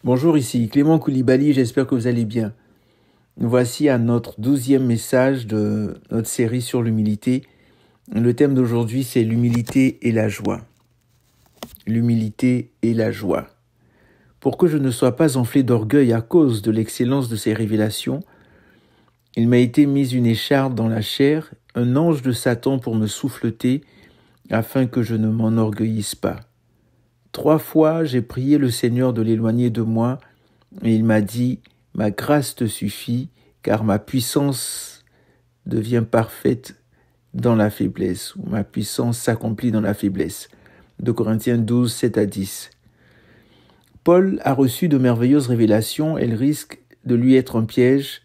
Bonjour, ici Clément Koulibaly, j'espère que vous allez bien. Nous voici à notre 12e message de notre série sur l'humilité. Le thème d'aujourd'hui, c'est l'humilité et la joie. L'humilité et la joie. Pour que je ne sois pas enflé d'orgueil à cause de l'excellence de ces révélations, il m'a été mis une écharpe dans la chair, un ange de Satan pour me souffleter, afin que je ne m'enorgueillisse pas. 3 fois, j'ai prié le Seigneur de l'éloigner de moi, et il m'a dit, « Ma grâce te suffit, car ma puissance devient parfaite dans la faiblesse, ou ma puissance s'accomplit dans la faiblesse. » 2 Corinthiens 12, 7 à 10. Paul a reçu de merveilleuses révélations, elles risquent de lui être un piège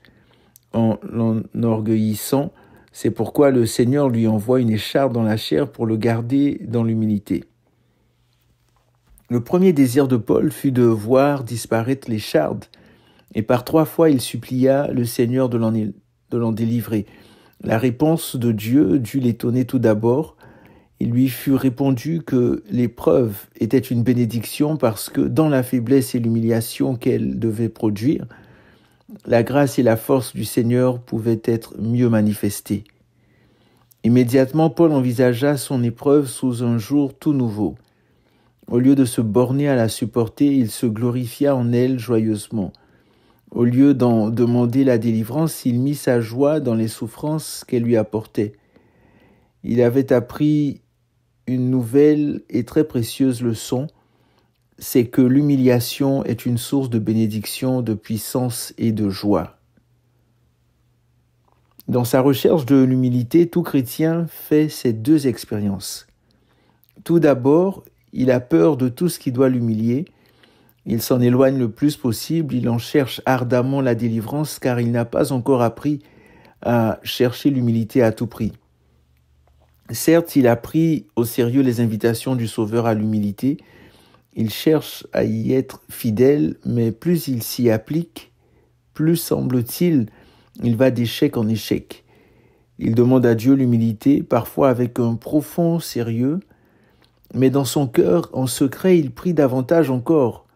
en l'enorgueillissant. C'est pourquoi le Seigneur lui envoie une écharpe dans la chair pour le garder dans l'humilité. Le premier désir de Paul fut de voir disparaître l'écharpe, et par 3 fois il supplia le Seigneur de l'en délivrer. La réponse de Dieu dut l'étonner tout d'abord. Il lui fut répondu que l'épreuve était une bénédiction parce que dans la faiblesse et l'humiliation qu'elle devait produire, la grâce et la force du Seigneur pouvaient être mieux manifestées. Immédiatement, Paul envisagea son épreuve sous un jour tout nouveau. Au lieu de se borner à la supporter, il se glorifia en elle joyeusement. Au lieu d'en demander la délivrance, il mit sa joie dans les souffrances qu'elle lui apportait. Il avait appris une nouvelle et très précieuse leçon, c'est que l'humiliation est une source de bénédiction, de puissance et de joie. Dans sa recherche de l'humilité, tout chrétien fait ces 2 expériences. Tout d'abord, il a peur de tout ce qui doit l'humilier. Il s'en éloigne le plus possible, il en cherche ardemment la délivrance car il n'a pas encore appris à chercher l'humilité à tout prix. Certes, il a pris au sérieux les invitations du Sauveur à l'humilité, il cherche à y être fidèle, mais plus il s'y applique, plus semble-t-il, il va d'échec en échec. Il demande à Dieu l'humilité, parfois avec un profond sérieux, mais dans son cœur, en secret, il prie davantage encore,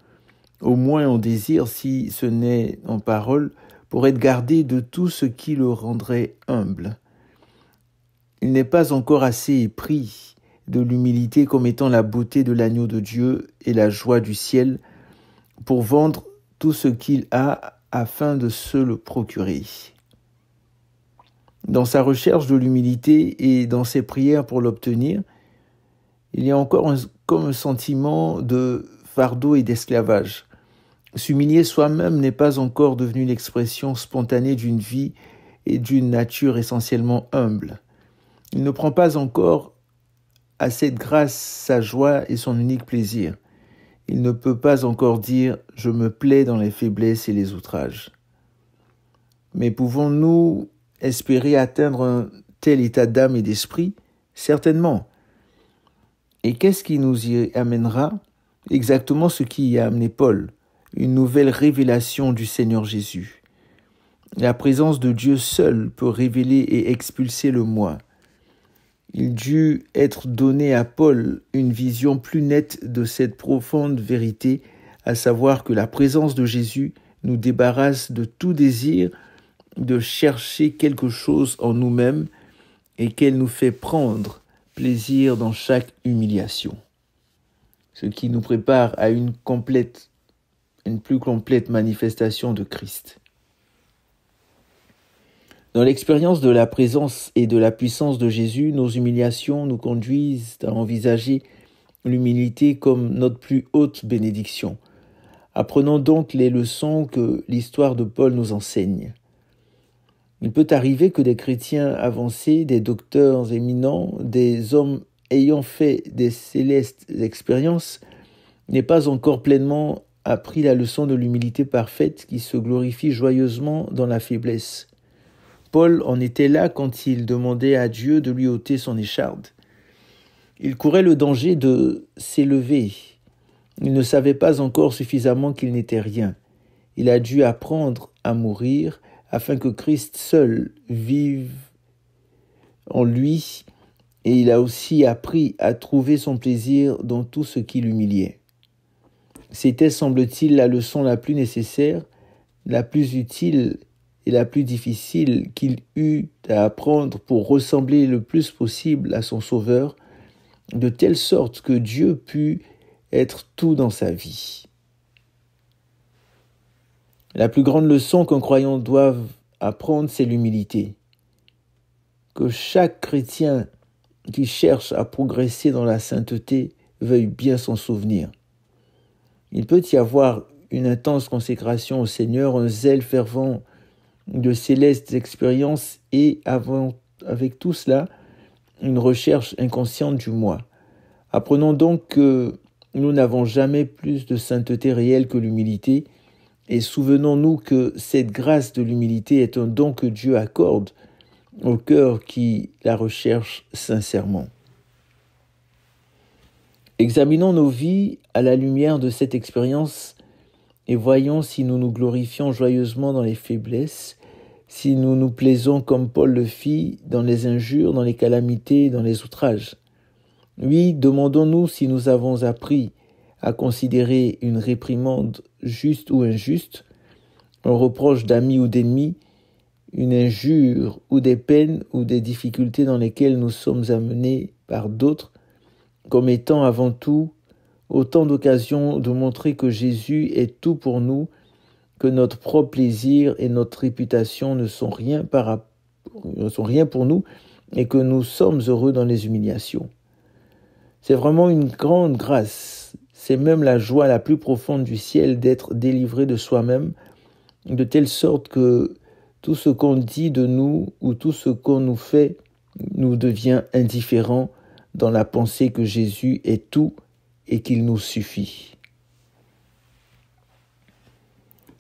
au moins en désir, si ce n'est en parole, pour être gardé de tout ce qui le rendrait humble. Il n'est pas encore assez épris de l'humilité comme étant la beauté de l'agneau de Dieu et la joie du ciel pour vendre tout ce qu'il a afin de se le procurer. Dans sa recherche de l'humilité et dans ses prières pour l'obtenir, il y a encore comme un sentiment de fardeau et d'esclavage. S'humilier soi-même n'est pas encore devenu l'expression spontanée d'une vie et d'une nature essentiellement humble. Il ne prend pas encore à cette grâce sa joie et son unique plaisir. Il ne peut pas encore dire « je me plais dans les faiblesses et les outrages ». Mais pouvons-nous espérer atteindre un tel état d'âme et d'esprit? Certainement. Et qu'est-ce qui nous y amènera? Exactement ce qui y a amené Paul, une nouvelle révélation du Seigneur Jésus. La présence de Dieu seul peut révéler et expulser le moi. Il dut être donné à Paul une vision plus nette de cette profonde vérité, à savoir que la présence de Jésus nous débarrasse de tout désir de chercher quelque chose en nous-mêmes et qu'elle nous fait prendre plaisir dans chaque humiliation. Ce qui nous prépare à une plus complète manifestation de Christ. Dans l'expérience de la présence et de la puissance de Jésus, nos humiliations nous conduisent à envisager l'humilité comme notre plus haute bénédiction. Apprenons donc les leçons que l'histoire de Paul nous enseigne. Il peut arriver que des chrétiens avancés, des docteurs éminents, des hommes ayant fait des célestes expériences, n'aient pas encore pleinement appris la leçon de l'humilité parfaite qui se glorifie joyeusement dans la faiblesse. Paul en était là quand il demandait à Dieu de lui ôter son écharpe. Il courait le danger de s'élever. Il ne savait pas encore suffisamment qu'il n'était rien. Il a dû apprendre à mourir afin que Christ seul vive en lui, et il a aussi appris à trouver son plaisir dans tout ce qui l'humiliait. C'était, semble-t-il, la leçon la plus nécessaire, la plus utile et la plus difficile qu'il eut à apprendre pour ressembler le plus possible à son Sauveur, de telle sorte que Dieu pût être tout dans sa vie. La plus grande leçon qu'un croyant doit apprendre, c'est l'humilité. Que chaque chrétien qui cherche à progresser dans la sainteté veuille bien s'en souvenir. Il peut y avoir une intense consécration au Seigneur, un zèle fervent de célestes expériences et, avec tout cela, une recherche inconsciente du moi. Apprenons donc que nous n'avons jamais plus de sainteté réelle que l'humilité, et souvenons-nous que cette grâce de l'humilité est un don que Dieu accorde au cœur qui la recherche sincèrement. Examinons nos vies à la lumière de cette expérience et voyons si nous nous glorifions joyeusement dans les faiblesses, si nous nous plaisons comme Paul le fit dans les injures, dans les calamités, dans les outrages. Oui, demandons-nous si nous avons appris à considérer une réprimande juste ou injuste, un reproche d'amis ou d'ennemis, une injure ou des peines ou des difficultés dans lesquelles nous sommes amenés par d'autres, comme étant avant tout autant d'occasions de montrer que Jésus est tout pour nous, que notre propre plaisir et notre réputation ne sont rien pour nous et que nous sommes heureux dans les humiliations. C'est vraiment une grande grâce, c'est même la joie la plus profonde du ciel d'être délivré de soi-même, de telle sorte que tout ce qu'on dit de nous ou tout ce qu'on nous fait nous devient indifférent dans la pensée que Jésus est tout et qu'il nous suffit.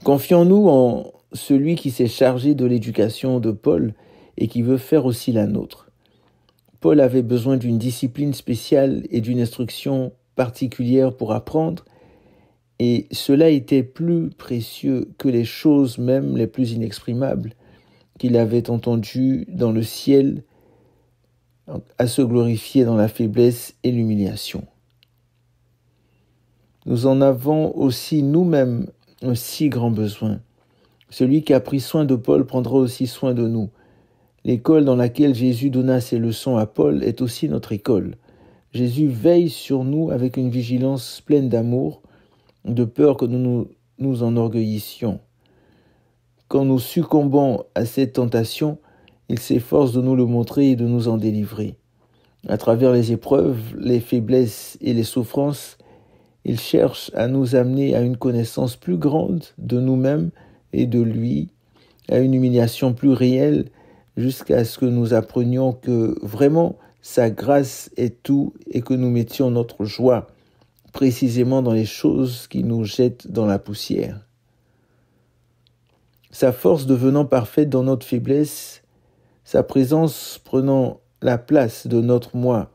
Confions-nous en celui qui s'est chargé de l'éducation de Paul et qui veut faire aussi la nôtre. Paul avait besoin d'une discipline spéciale et d'une instruction particulière pour apprendre, et cela était plus précieux que les choses même les plus inexprimables qu'il avait entendues dans le ciel à se glorifier dans la faiblesse et l'humiliation. Nous en avons aussi nous-mêmes un si grand besoin. Celui qui a pris soin de Paul prendra aussi soin de nous. L'école dans laquelle Jésus donna ses leçons à Paul est aussi notre école. Jésus veille sur nous avec une vigilance pleine d'amour, de peur que nous nous enorgueillissions. Quand nous succombons à cette tentation, il s'efforce de nous le montrer et de nous en délivrer. À travers les épreuves, les faiblesses et les souffrances, il cherche à nous amener à une connaissance plus grande de nous-mêmes et de lui, à une humiliation plus réelle, jusqu'à ce que nous apprenions que vraiment sa grâce est tout et que nous mettions notre joie précisément dans les choses qui nous jettent dans la poussière. Sa force devenant parfaite dans notre faiblesse, sa présence prenant la place de notre moi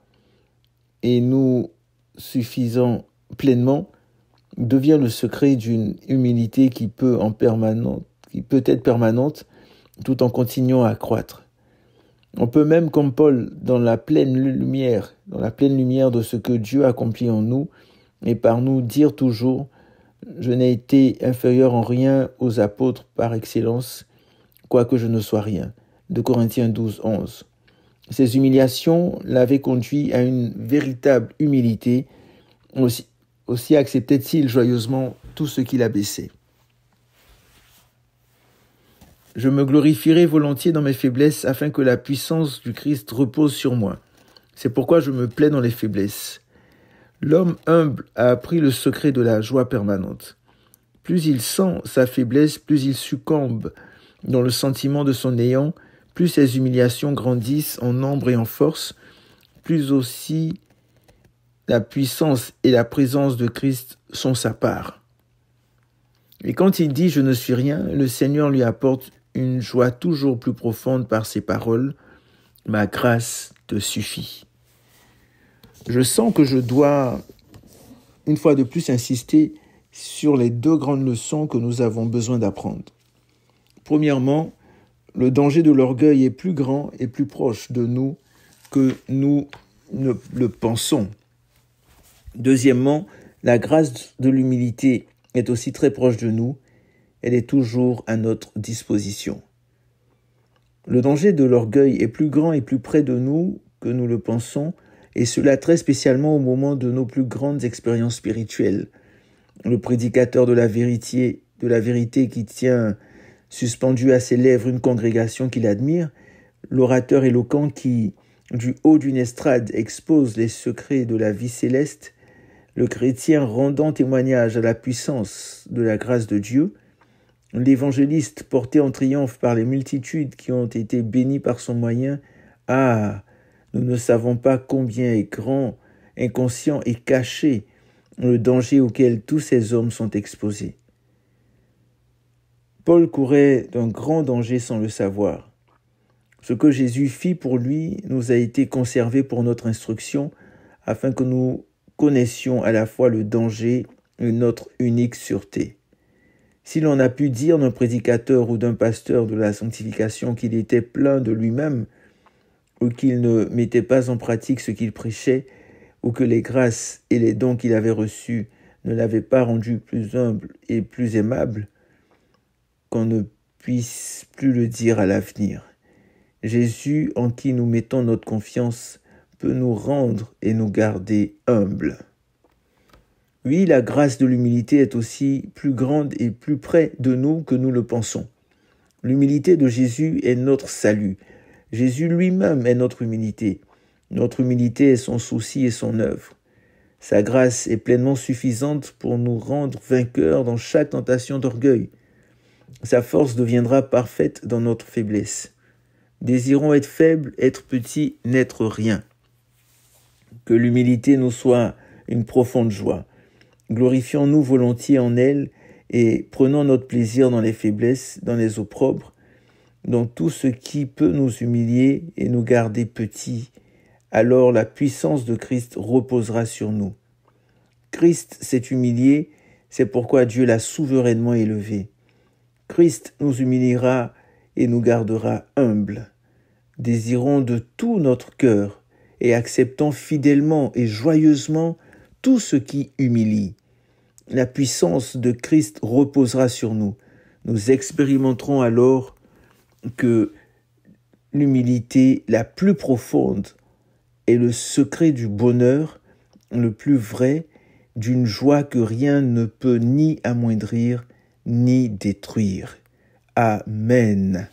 et nous suffisant pleinement, devient le secret d'une humilité qui peut être permanente tout en continuant à croître. On peut même, comme Paul, dans la pleine lumière de ce que Dieu accomplit en nous et par nous, dire toujours « Je n'ai été inférieur en rien aux apôtres par excellence, quoique je ne sois rien ». 2 Corinthiens 12, 11. Ces humiliations l'avaient conduit à une véritable humilité. Aussi acceptait-il joyeusement tout ce qu'il abaissait. Je me glorifierai volontiers dans mes faiblesses afin que la puissance du Christ repose sur moi. C'est pourquoi je me plais dans les faiblesses. L'homme humble a appris le secret de la joie permanente. Plus il sent sa faiblesse, plus il succombe dans le sentiment de son néant, plus ses humiliations grandissent en nombre et en force, plus aussi la puissance et la présence de Christ sont sa part. Et quand il dit « Je ne suis rien », le Seigneur lui apporte une joie toujours plus profonde par ses paroles. « Ma grâce te suffit ». Je sens que je dois, une fois de plus, insister sur les deux grandes leçons que nous avons besoin d'apprendre. Premièrement, le danger de l'orgueil est plus grand et plus proche de nous que nous ne le pensons. Deuxièmement, La grâce de l'humilité est aussi très proche de nous, elle est toujours à notre disposition. Le danger de l'orgueil est plus grand et plus près de nous que nous le pensons, et cela très spécialement au moment de nos plus grandes expériences spirituelles. Le prédicateur de la vérité qui tient suspendu à ses lèvres une congrégation qu'il admire, l'orateur éloquent qui, du haut d'une estrade, expose les secrets de la vie céleste, le chrétien rendant témoignage à la puissance de la grâce de Dieu, l'évangéliste porté en triomphe par les multitudes qui ont été bénies par son moyen. Ah, nous ne savons pas combien est grand, inconscient et caché le danger auquel tous ces hommes sont exposés. Paul courait d'un grand danger sans le savoir. Ce que Jésus fit pour lui nous a été conservé pour notre instruction, afin que nous connaissions à la fois le danger et notre unique sûreté. Si l'on a pu dire d'un prédicateur ou d'un pasteur de la sanctification qu'il était plein de lui-même, ou qu'il ne mettait pas en pratique ce qu'il prêchait, ou que les grâces et les dons qu'il avait reçus ne l'avaient pas rendu plus humble et plus aimable, qu'on ne puisse plus le dire à l'avenir. Jésus, en qui nous mettons notre confiance, peut nous rendre et nous garder humbles. Oui, la grâce de l'humilité est aussi plus grande et plus près de nous que nous le pensons. L'humilité de Jésus est notre salut. Jésus lui-même est notre humilité. Notre humilité est son souci et son œuvre. Sa grâce est pleinement suffisante pour nous rendre vainqueurs dans chaque tentation d'orgueil. Sa force deviendra parfaite dans notre faiblesse. Désirons être faibles, être petits, n'être rien. Que l'humilité nous soit une profonde joie. Glorifions-nous volontiers en elle et prenons notre plaisir dans les faiblesses, dans les opprobres, dans tout ce qui peut nous humilier et nous garder petits. Alors la puissance de Christ reposera sur nous. Christ s'est humilié, c'est pourquoi Dieu l'a souverainement élevé. Christ nous humiliera et nous gardera humbles. Désirons de tout notre cœur et acceptons fidèlement et joyeusement tout ce qui humilie. La puissance de Christ reposera sur nous. Nous expérimenterons alors que l'humilité la plus profonde est le secret du bonheur le plus vrai, d'une joie que rien ne peut ni amoindrir ni détruire. Amen.